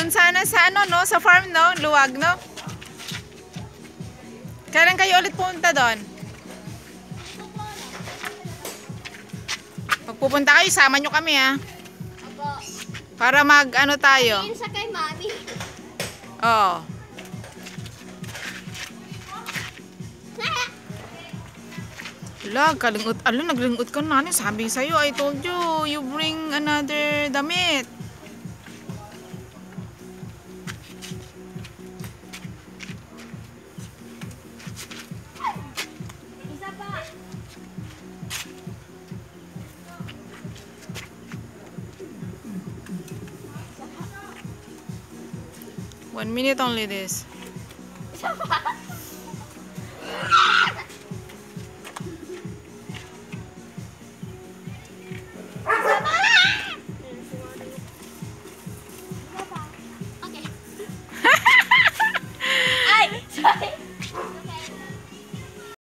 Doon sana sa ano, no? Sa farm, no? Luwag, no? Kailan kayo ulit pumunta doon? Pag pupunta kayo, sama nyo kami, ha? Opo. Para mag-ano tayo. Ayun sa kay Mami. Oo. Ala, kalingot. Ala, naglingot ka na. Sabi sa'yo, I told you, you bring another damit. Isa pa. 1 minute only this. Isa pa.